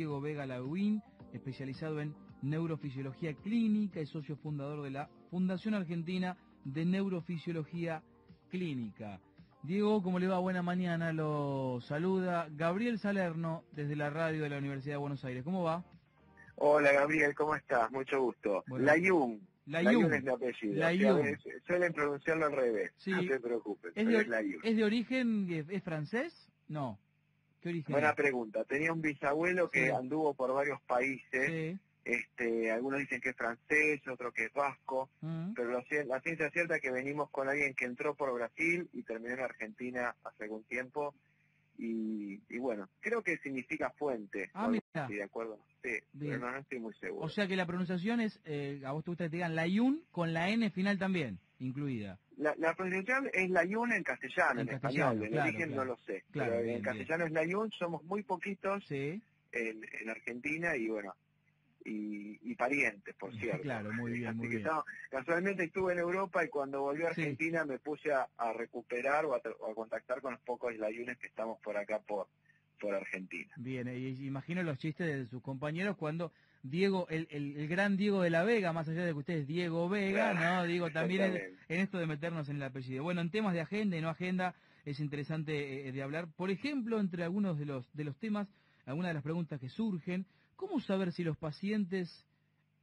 Diego Vega Lagüín, especializado en neurofisiología clínica y socio fundador de la Fundación Argentina de Neurofisiología Clínica. Diego, ¿cómo le va? Buena mañana, lo saluda Gabriel Salerno desde la radio de la Universidad de Buenos Aires. ¿Cómo va? Hola Gabriel, ¿cómo estás? Mucho gusto. Bueno, Layún es mi apellido. Layún. Suelen pronunciarlo al revés, Sí. no te preocupes. ¿Es de origen, es francés? No. ¿Qué origen Buena es? pregunta. Tenía un bisabuelo que anduvo por varios países. Algunos dicen que es francés, otros que es vasco, pero la ciencia cierta es que venimos con alguien que entró por Brasil y terminó en Argentina hace algún tiempo. Y bueno, creo que significa fuente. Mira. Sí, de acuerdo. Sí, Bien. pero no estoy muy seguro. O sea que la pronunciación es, a vos te gusta que te digan Layún con la N final también, incluida. La pronunciación es Layún en castellano, en español, en origen no lo sé. Claro, pero bien, en castellano es Layún, somos muy poquitos en Argentina y bueno, y parientes, por cierto. Claro, muy bien, muy bien. Casualmente estuve en Europa y cuando volví a Argentina me puse a recuperar o a contactar con los pocos Layunes que estamos por acá por Argentina. Bien, y imagino los chistes de sus compañeros cuando Diego, el gran Diego de la Vega, más allá de que usted es Diego Vega, ¿no? Digo, también en esto de meternos en el apellido. Bueno, en temas de agenda y no agenda es interesante de hablar. Por ejemplo, entre algunos de los temas, algunas de las preguntas que surgen, ¿cómo saber si los pacientes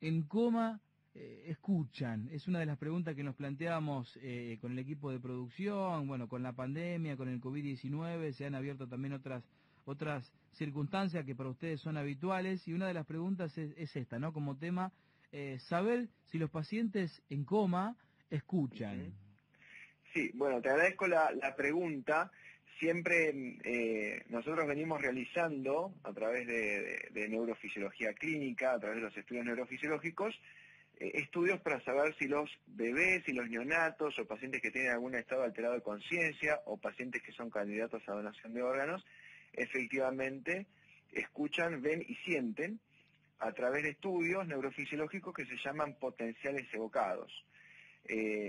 en coma escuchan? Es una de las preguntas que nos planteábamos con el equipo de producción, bueno, con la pandemia, con el COVID-19, se han abierto también otras circunstancias que para ustedes son habituales, y una de las preguntas es esta, ¿no? Como tema, saber si los pacientes en coma escuchan. Sí, bueno, te agradezco la pregunta. Siempre nosotros venimos realizando, a través de neurofisiología clínica, a través de los estudios neurofisiológicos, estudios para saber si los bebés y los neonatos o pacientes que tienen algún estado alterado de conciencia o pacientes que son candidatos a donación de órganos, efectivamente escuchan, ven y sienten a través de estudios neurofisiológicos que se llaman potenciales evocados.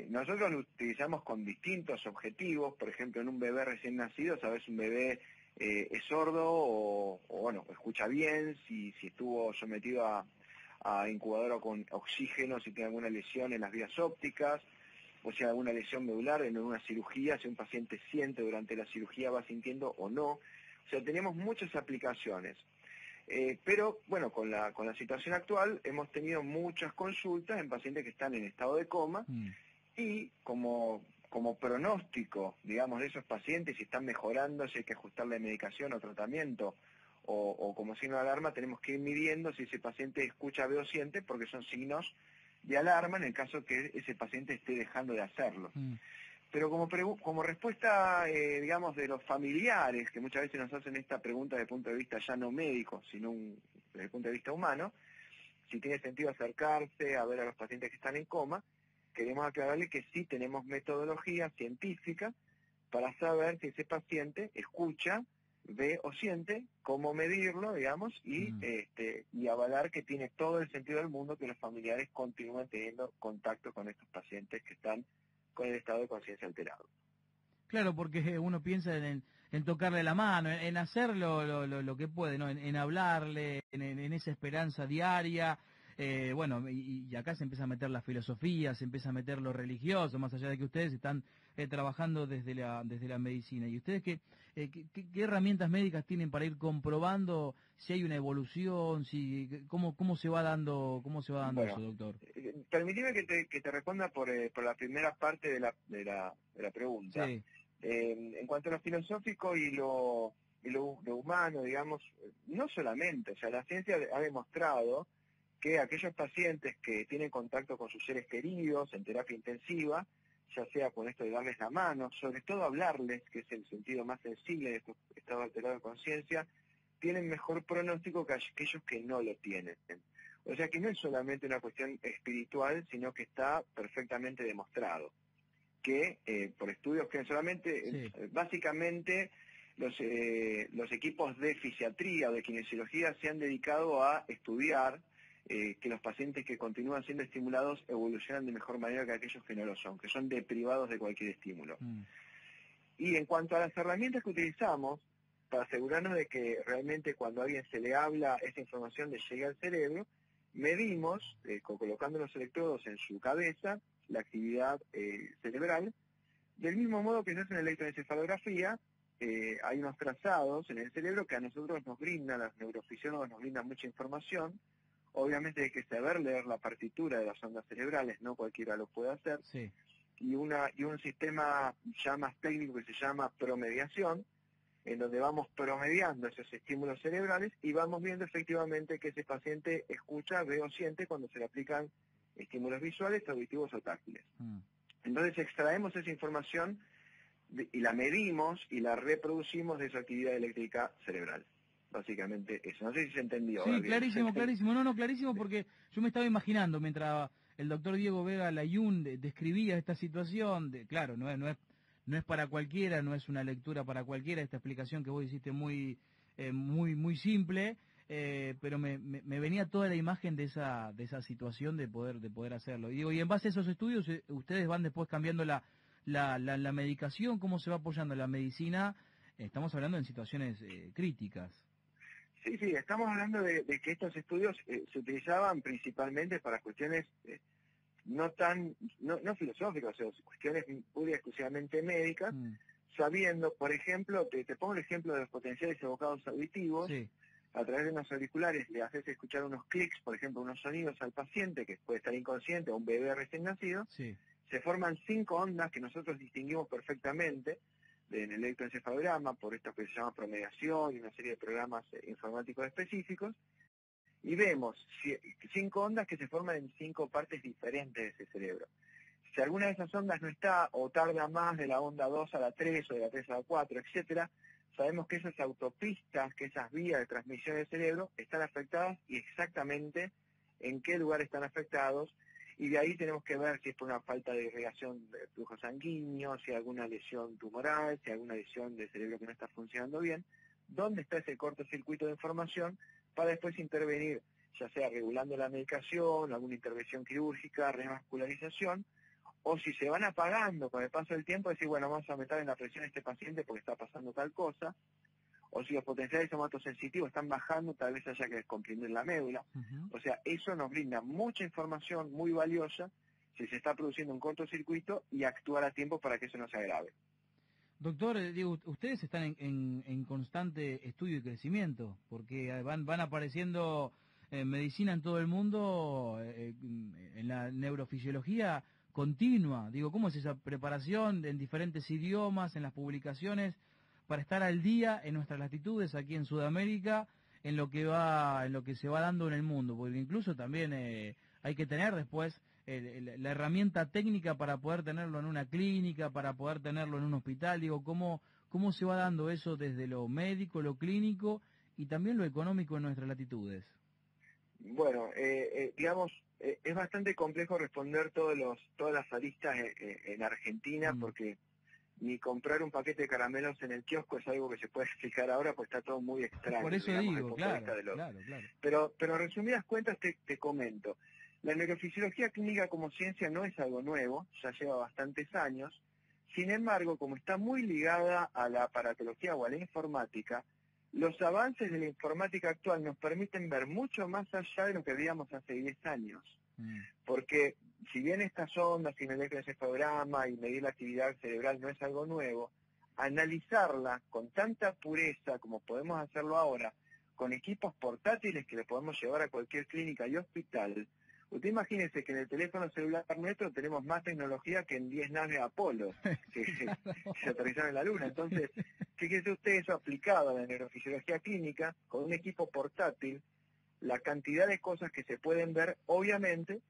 Nosotros lo utilizamos con distintos objetivos. Por ejemplo, en un bebé recién nacido, sabes si un bebé es sordo o bueno, escucha bien, si estuvo sometido a incubadora con oxígeno, si tiene alguna lesión en las vías ópticas, o si hay alguna lesión medular en una cirugía, si un paciente siente durante la cirugía, va sintiendo o no. O sea, tenemos muchas aplicaciones. Pero, bueno, con la situación actual hemos tenido muchas consultas en pacientes que están en estado de coma y como pronóstico, digamos, de esos pacientes, si están mejorando, si hay que ajustarle medicación o tratamiento, o como signo de alarma, tenemos que ir midiendo si ese paciente escucha, ve o siente, porque son signos de alarma en el caso que ese paciente esté dejando de hacerlo. Pero como respuesta, digamos, de los familiares, que muchas veces nos hacen esta pregunta desde el punto de vista ya no médico, sino desde el punto de vista humano, si tiene sentido acercarse a ver a los pacientes que están en coma, queremos aclararle que sí tenemos metodología científica para saber si ese paciente escucha, ve o siente, cómo medirlo, digamos, y avalar que tiene todo el sentido del mundo que los familiares continúen teniendo contacto con estos pacientes que están con el estado de conciencia alterado. Claro, porque uno piensa en tocarle la mano, en hacer lo que puede, ¿no? En hablarle, en esa esperanza diaria. Bueno, y acá se empieza a meter la filosofía, se empieza a meter lo religioso, más allá de que ustedes están trabajando desde la medicina. ¿Y ustedes qué herramientas médicas tienen para ir comprobando si hay una evolución, cómo se va dando eso, doctor? Permitime que te responda por la primera parte de la pregunta. Sí. En cuanto a lo filosófico y lo humano, digamos, no solamente, o sea, la ciencia ha demostrado que aquellos pacientes que tienen contacto con sus seres queridos en terapia intensiva, ya sea con esto de darles la mano, sobre todo hablarles, que es el sentido más sensible de estos estados alterados de conciencia, tienen mejor pronóstico que aquellos que no lo tienen. O sea que no es solamente una cuestión espiritual, sino que está perfectamente demostrado. Que por estudios que solamente, básicamente los equipos de fisiatría o de kinesiología se han dedicado a estudiar que los pacientes que continúan siendo estimulados evolucionan de mejor manera que aquellos que no lo son, que son deprivados de cualquier estímulo. Y en cuanto a las herramientas que utilizamos, para asegurarnos de que realmente cuando a alguien se le habla, esa información le llega al cerebro. Medimos, colocando los electrodos en su cabeza, la actividad cerebral. Del mismo modo que se hace en electroencefalografía, hay unos trazados en el cerebro que a nosotros nos brindan, los neurofisiólogos nos brindan mucha información. Obviamente hay que saber leer la partitura de las ondas cerebrales, no cualquiera lo puede hacer. Sí. Y un sistema ya más técnico que se llama promediación, en donde vamos promediando esos estímulos cerebrales y vamos viendo efectivamente que ese paciente escucha, ve o siente cuando se le aplican estímulos visuales, auditivos o táctiles. Entonces extraemos esa información y la medimos y la reproducimos de su actividad eléctrica cerebral. Básicamente eso. No sé si se entendió. Sí, clarísimo, clarísimo. No, clarísimo, porque yo me estaba imaginando, mientras el doctor Diego Vega Layún describía esta situación, claro, no es para cualquiera, no es una lectura para cualquiera, esta explicación que vos hiciste muy simple, pero me venía toda la imagen de esa situación de poder hacerlo. Y digo, y en base a esos estudios, ustedes van después cambiando la medicación, cómo se va apoyando la medicina. Estamos hablando en situaciones críticas. Sí, estamos hablando de que estos estudios se utilizaban principalmente para cuestiones no filosóficas, o sea, cuestiones pura y exclusivamente médicas, sabiendo, por ejemplo, te pongo el ejemplo de los potenciales evocados auditivos. Sí. A través de unos auriculares le haces escuchar unos clics, por ejemplo, unos sonidos al paciente que puede estar inconsciente o un bebé recién nacido. Sí. Se forman 5 ondas que nosotros distinguimos perfectamente en el electroencefalograma por esto que se llama promediación y una serie de programas informáticos específicos, y vemos 5 ondas que se forman en 5 partes diferentes de ese cerebro. Si alguna de esas ondas no está o tarda más de la onda 2 a la 3 o de la 3 a la 4, etcétera, sabemos que esas autopistas, que esas vías de transmisión del cerebro están afectadas y exactamente en qué lugar están afectados. Y de ahí tenemos que ver si es por una falta de irrigación de flujo sanguíneo, si hay alguna lesión tumoral, si hay alguna lesión del cerebro que no está funcionando bien, dónde está ese cortocircuito de información para después intervenir, ya sea regulando la medicación, alguna intervención quirúrgica, revascularización, o si se van apagando con el paso del tiempo, decir, bueno, vamos a meter en la presión a este paciente porque está pasando tal cosa, o si los potenciales somatosensitivos están bajando, tal vez haya que descomprimir la médula. O sea, eso nos brinda mucha información muy valiosa si se está produciendo un cortocircuito y actuar a tiempo para que eso no se agrave. Doctor, digo, ustedes están en constante estudio y crecimiento, porque van apareciendo medicina en todo el mundo, en la neurofisiología continua. Digo, ¿cómo es esa preparación en diferentes idiomas, en las publicaciones, para estar al día en nuestras latitudes aquí en Sudamérica, en lo que se va dando en el mundo? Porque incluso también hay que tener después la herramienta técnica para poder tenerlo en una clínica, para poder tenerlo en un hospital. Digo, ¿cómo se va dando eso desde lo médico, lo clínico y también lo económico en nuestras latitudes? Bueno, digamos, es bastante complejo responder todas las aristas en Argentina, porque ni comprar un paquete de caramelos en el kiosco es algo que se puede explicar ahora, pues está todo muy extraño. Por eso digamos, digo, claro. Pero en resumidas cuentas te comento. La neurofisiología clínica como ciencia no es algo nuevo, ya lleva bastantes años. Sin embargo, como está muy ligada a la aparatología o a la informática, los avances de la informática actual nos permiten ver mucho más allá de lo que veíamos hace 10 años. Porque si bien estas ondas y el electroencefalograma y medir la actividad cerebral no es algo nuevo, analizarla con tanta pureza como podemos hacerlo ahora, con equipos portátiles que le podemos llevar a cualquier clínica y hospital. Usted imagínese que en el teléfono celular nuestro tenemos más tecnología que en 10 naves Apolo que se aterrizaron en la Luna. Entonces, fíjese usted eso aplicado a la neurofisiología clínica, con un equipo portátil, la cantidad de cosas que se pueden ver, obviamente,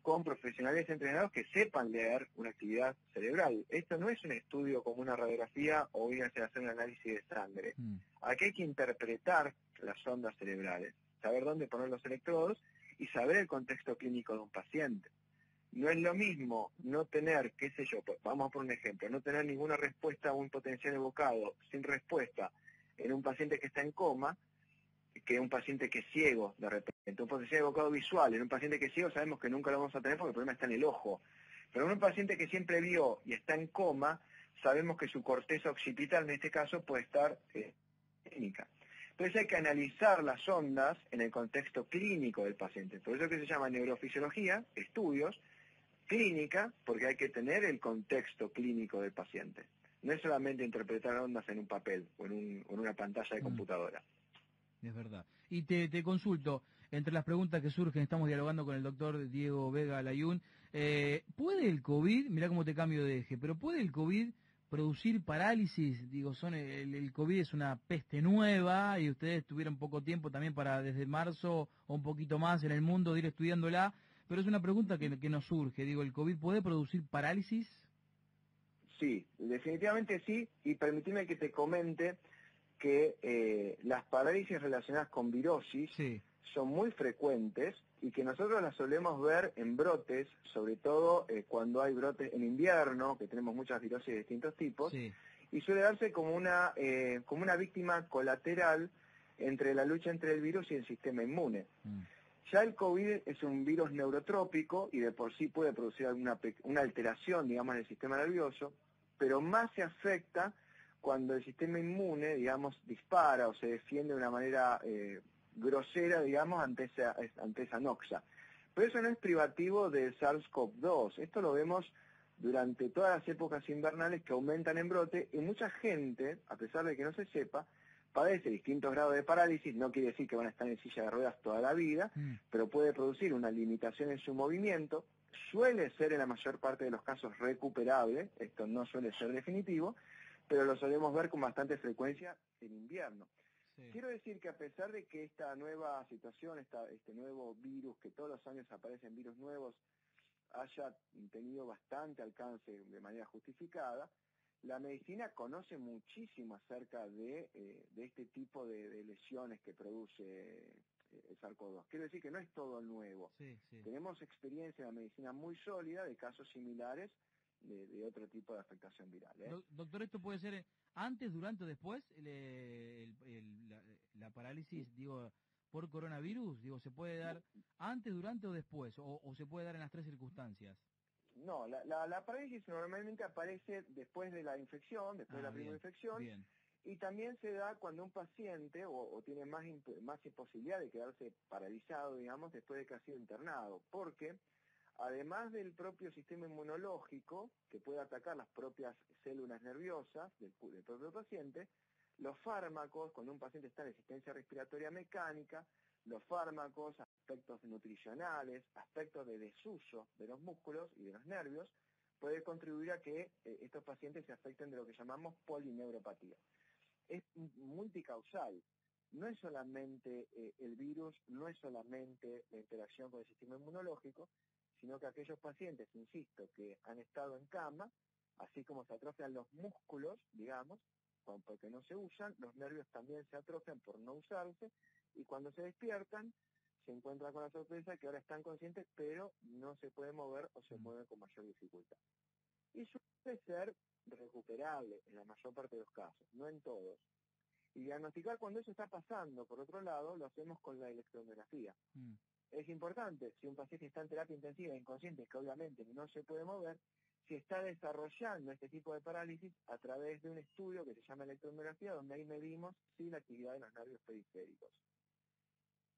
con profesionales entrenados que sepan leer una actividad cerebral. Esto no es un estudio como una radiografía o ir a hacer un análisis de sangre. Aquí hay que interpretar las ondas cerebrales, saber dónde poner los electrodos y saber el contexto clínico de un paciente. No es lo mismo no tener, qué sé yo, vamos a poner un ejemplo, no tener ninguna respuesta a un potencial evocado sin respuesta en un paciente que está en coma, que un paciente que es ciego, de repente. Un potencial evocado visual en un paciente que es ciego sabemos que nunca lo vamos a tener porque el problema está en el ojo. Pero en un paciente que siempre vio y está en coma, sabemos que su corteza occipital, en este caso, puede estar clínica. Entonces hay que analizar las ondas en el contexto clínico del paciente. Por eso que se llama neurofisiología, estudios, clínica, porque hay que tener el contexto clínico del paciente. No es solamente interpretar ondas en un papel o en una pantalla de computadora. Es verdad. Y te consulto, entre las preguntas que surgen, estamos dialogando con el doctor Diego Vega Layún, ¿puede el COVID, mirá cómo te cambio de eje, pero puede el COVID producir parálisis? Digo, el COVID es una peste nueva y ustedes tuvieron poco tiempo también para desde marzo o un poquito más en el mundo de ir estudiándola, pero es una pregunta que nos surge. Digo, ¿el COVID puede producir parálisis? Sí, definitivamente sí, y permitime que te comente que las parálisis relacionadas con virosis son muy frecuentes y que nosotros las solemos ver en brotes, sobre todo cuando hay brotes en invierno, que tenemos muchas virosis de distintos tipos, y suele darse como una víctima colateral entre la lucha entre el virus y el sistema inmune. Ya el COVID es un virus neurotrópico y de por sí puede producir una alteración, digamos, del sistema nervioso, pero más se afecta cuando el sistema inmune, digamos, dispara o se defiende de una manera grosera, digamos, ante esa noxa. Pero eso no es privativo del SARS-CoV-2. Esto lo vemos durante todas las épocas invernales que aumentan en brote y mucha gente, a pesar de que no se sepa, padece distintos grados de parálisis. No quiere decir que van a estar en silla de ruedas toda la vida, pero puede producir una limitación en su movimiento. Suele ser en la mayor parte de los casos recuperable, esto no suele ser definitivo, pero lo solemos ver con bastante frecuencia en invierno. Quiero decir que a pesar de que esta nueva situación, este nuevo virus, que todos los años aparecen virus nuevos, haya tenido bastante alcance de manera justificada, la medicina conoce muchísimo acerca de este tipo de lesiones que produce el SARS-CoV-2. Quiero decir que no es todo nuevo. Tenemos experiencia en la medicina muy sólida de casos similares de otro tipo de afectación viral. Doctor, ¿esto puede ser antes, durante o después la parálisis, digo, por coronavirus? Digo, ¿se puede dar antes, durante o después? ¿O se puede dar en las tres circunstancias? No, la parálisis normalmente aparece después de la infección, después de la primera infección, y también se da cuando un paciente o tiene más posibilidad de quedarse paralizado, digamos, después de que ha sido internado, porque además del propio sistema inmunológico, que puede atacar las propias células nerviosas del propio paciente, los fármacos, cuando un paciente está en resistencia respiratoria mecánica, los fármacos, aspectos nutricionales, aspectos de desuso de los músculos y de los nervios, puede contribuir a que estos pacientes se afecten de lo que llamamos polineuropatía. Es multicausal. No es solamente el virus, no es solamente la interacción con el sistema inmunológico, sino que aquellos pacientes, insisto, que han estado en cama, así como se atrofian los músculos, digamos, porque no se usan, los nervios también se atrofian por no usarse, y cuando se despiertan, se encuentran con la sorpresa que ahora están conscientes, pero no se pueden mover o se mueven con mayor dificultad. Y suele ser recuperable en la mayor parte de los casos, no en todos. Y diagnosticar cuando eso está pasando, por otro lado, lo hacemos con la electromiografía. Es importante, si un paciente está en terapia intensiva inconsciente, que obviamente no se puede mover, si está desarrollando este tipo de parálisis a través de un estudio que se llama electromiografía, donde ahí medimos la actividad de los nervios periféricos.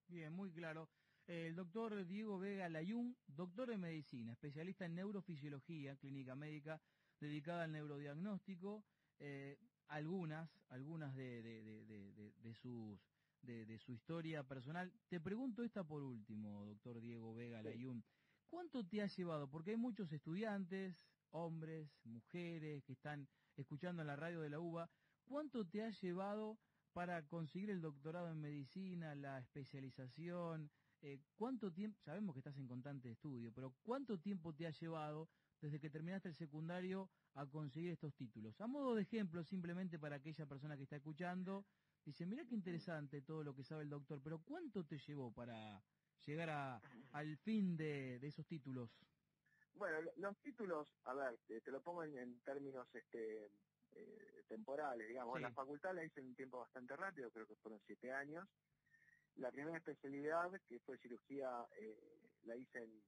Bien, muy claro. El doctor Diego Vega Layún, doctor de medicina, especialista en neurofisiología, clínica médica, dedicada al neurodiagnóstico, algunas de su historia personal. Te pregunto esta por último, doctor Diego Vega Layún. ¿Cuánto te ha llevado? Porque hay muchos estudiantes, hombres, mujeres, que están escuchando en la radio de la UBA. ¿Cuánto te ha llevado para conseguir el doctorado en medicina, la especialización? ¿Cuánto tiempo? Sabemos que estás en constante estudio, pero ¿cuánto tiempo te ha llevado desde que terminaste el secundario a conseguir estos títulos? A modo de ejemplo, simplemente para aquella persona que está escuchando, dice, mirá qué interesante todo lo que sabe el doctor, pero ¿cuánto te llevó para llegar al fin de esos títulos? Bueno, los títulos, a ver, te lo pongo en términos temporales, digamos. La facultad la hice en un tiempo bastante rápido, creo que fueron 7 años. La primera especialidad, que fue cirugía, la hice en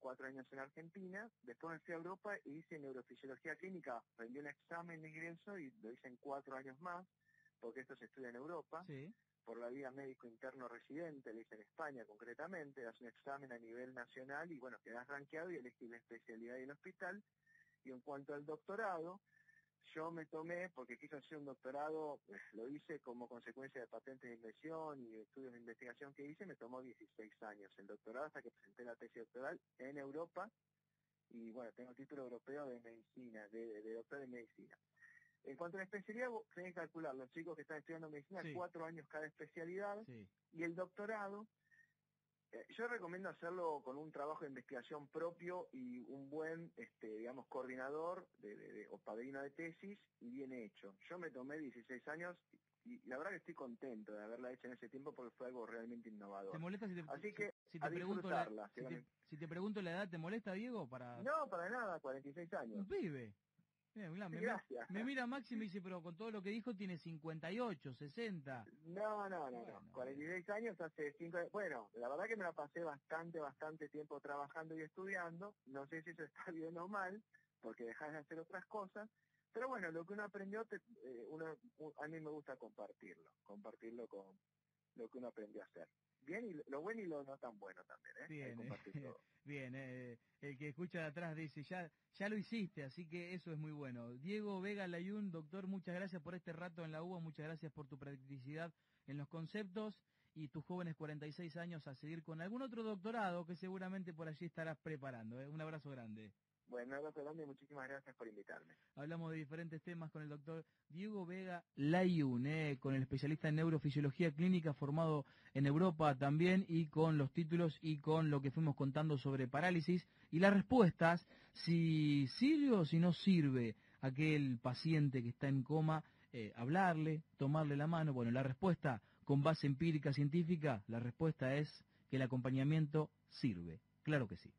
4 años en Argentina. Después me fui a Europa e hice neurofisiología clínica. Rendí un examen de ingreso y lo hice en 4 años más. porque esto se estudia en Europa, Sí. por la vía médico interno residente, le dicen en España concretamente, das un examen a nivel nacional y bueno, quedás rankeado y elegís la especialidad y el hospital. Y en cuanto al doctorado, yo me tomé, porque quise hacer un doctorado, lo hice como consecuencia de patentes de invención y de estudios de investigación que hice, me tomó 16 años el doctorado hasta que presenté la tesis doctoral en Europa y bueno, tengo título europeo de medicina, de doctor en medicina. En cuanto a la especialidad, vos tenés que calcular, los chicos que están estudiando medicina, Sí. 4 años cada especialidad, Sí. y el doctorado, yo recomiendo hacerlo con un trabajo de investigación propio y un buen, digamos, coordinador o padrino de tesis y bien hecho. Yo me tomé 16 años y la verdad que estoy contento de haberla hecho en ese tiempo porque fue algo realmente innovador. ¿Te molesta Así que si te a pregunto disfrutarla. si te pregunto la edad, te molesta, Diego? No, para nada, 46 Un años. pibe. Mirá, Sí, gracias. me mira Maxi y me dice, pero con todo lo que dijo tiene 58, 60. No. Bueno, 46 años hace 5 años. Bueno, la verdad que me la pasé bastante tiempo trabajando y estudiando. No sé si eso está bien o mal, porque dejas de hacer otras cosas. Pero bueno, lo que uno aprendió, a mí me gusta compartirlo con lo que uno aprendió a hacer. Bien, y lo bueno y lo no tan bueno también, ¿eh? Hay que Bien, compartir todo. bien. El que escucha de atrás dice, ya lo hiciste, así que eso es muy bueno. Diego Vega Layún, doctor, muchas gracias por este rato en la UBA, muchas gracias por tu practicidad en los conceptos y tus jóvenes 46 años a seguir con algún otro doctorado que seguramente por allí estarás preparando. Un abrazo grande. Bueno, abrazo grande y muchísimas gracias por invitarme. Hablamos de diferentes temas con el doctor Diego Vega Layún, con el especialista en neurofisiología clínica formado en Europa también y con los títulos y con lo que fuimos contando sobre parálisis y las respuestas, si sirve o si no sirve aquel paciente que está en coma, hablarle, tomarle la mano. Bueno, la respuesta con base empírica científica, la respuesta es que el acompañamiento sirve. Claro que sí.